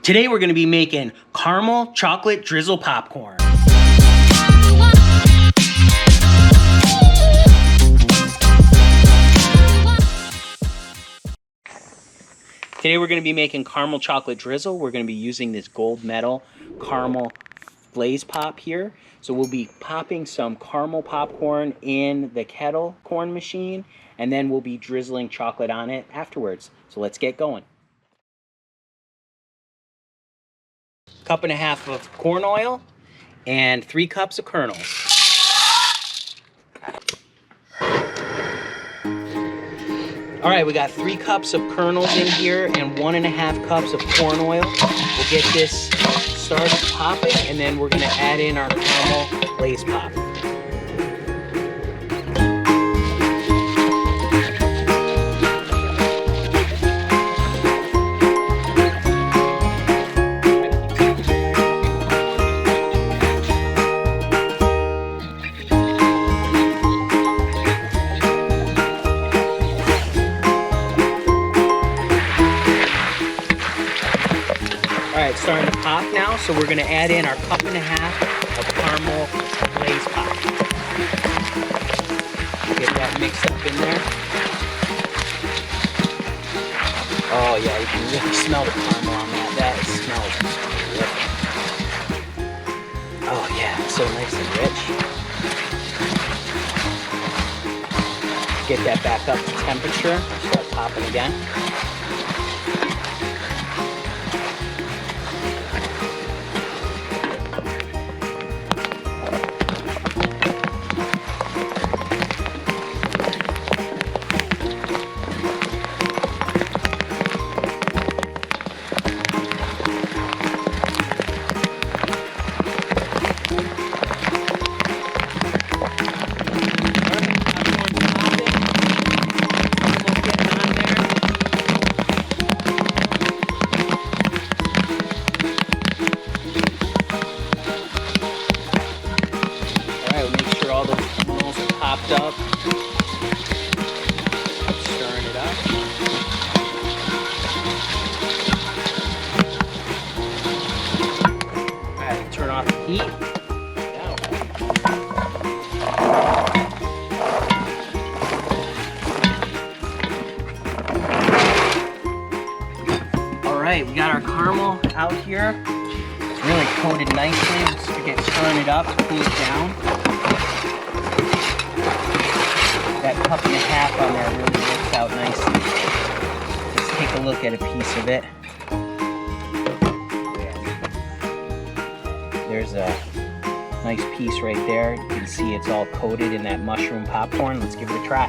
Today we're going to be making caramel chocolate drizzle popcorn. Today we're going to be making caramel chocolate drizzle. We're going to be using this gold medal caramel glaze pop here. So we'll be popping some caramel popcorn in the Kettle corn machine, and then we'll be drizzling chocolate on it afterwards. So let's get going. 1.5 cups of corn oil and 3 cups of kernels. All right, we got 3 cups of kernels in here and 1.5 cups of corn oil. We'll get this started popping, and then we're gonna add in our caramel glaze pop. It's starting to pop now, so we're going to add in our 1.5 cups of caramel glaze pop. Get that mixed up in there. Oh yeah, you can really smell the caramel on that. That smells terrific. Oh yeah, it's so nice and rich. Get that back up to temperature. Start popping again. All those kernels are popped up. Stirring it up. Alright, turn off the heat. Alright, we got our caramel out here. It's really coated nicely. Let's get stirring it up to cool it down. That 1.5 cups on there really works out nicely. Let's take a look at a piece of it. There's a nice piece right there. You can see it's all coated in that mushroom popcorn. Let's give it a try.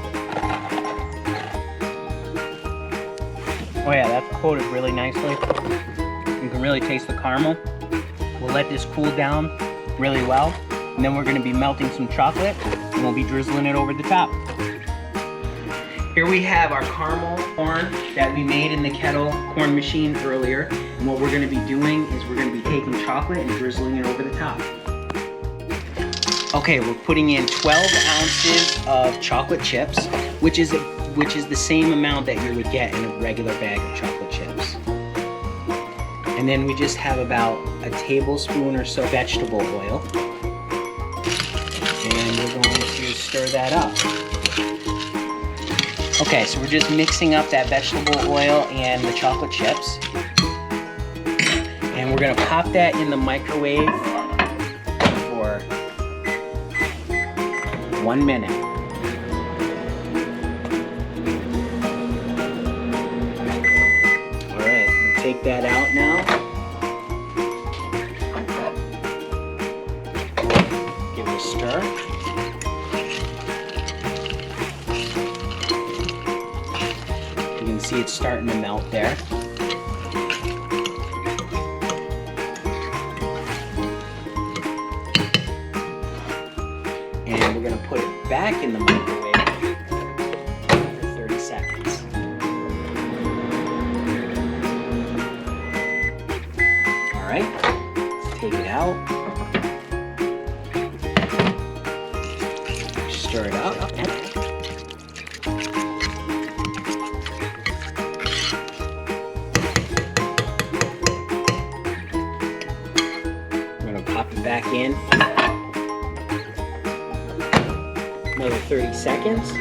Oh yeah, that's coated really nicely. You can really taste the caramel. We'll let this cool down really well, and then we're going to be melting some chocolate, and we'll be drizzling it over the top. Here we have our caramel corn that we made in the Kettle corn machine earlier. And what we're going to be doing is we're going to be taking chocolate and drizzling it over the top. Okay, we're putting in 12 ounces of chocolate chips, which is the same amount that you would get in a regular bag of chocolate chips. And then we just have about a tablespoon or so vegetable oil. And we're going to stir that up. Okay, so we're just mixing up that vegetable oil and the chocolate chips. And we're gonna pop that in the microwave for 1 minute. All right, we'll take that out now. Give it a stir. You can see it's starting to melt there. And we're going to put it back in the microwave for 30 seconds. All right, let's take it out. Stir it up. back in. Another 30 seconds.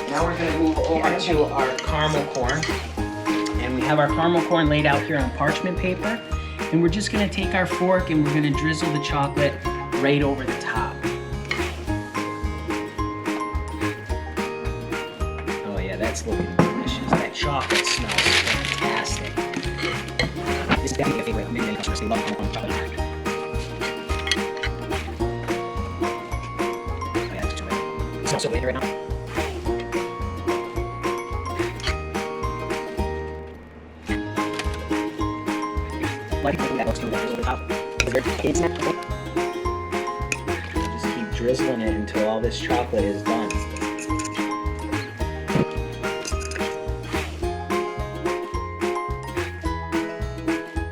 Now we're going to move over to our caramel corn. And we have our caramel corn laid out here on parchment paper. And we're just going to take our fork and we're going to drizzle the chocolate right over the top. Oh yeah, that's looking delicious. That chocolate smells fantastic. This is definitely a favorite of many customers. They love caramel chocolate. Oh yeah, that's right. It smells so good right now. Like that looks too over the top. Just keep drizzling it until all this chocolate is done.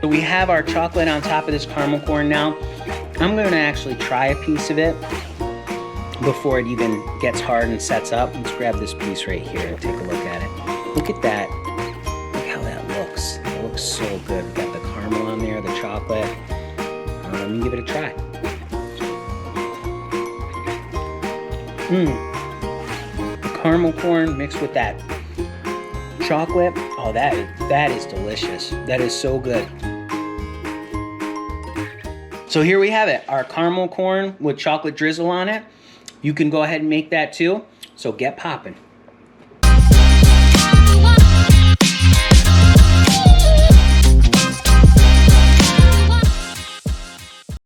So we have our chocolate on top of this caramel corn now. I'm going to actually try a piece of it before it even gets hard and sets up. Let's grab this piece right here and take a look at it. Look at that. Look how that looks. It looks so good. We got the caramel on there, the chocolate. Let me give it a try. The caramel corn mixed with that chocolate. Oh, that is delicious. That is so good. So here we have it, our caramel corn with chocolate drizzle on it. You can go ahead and make that too. So get popping.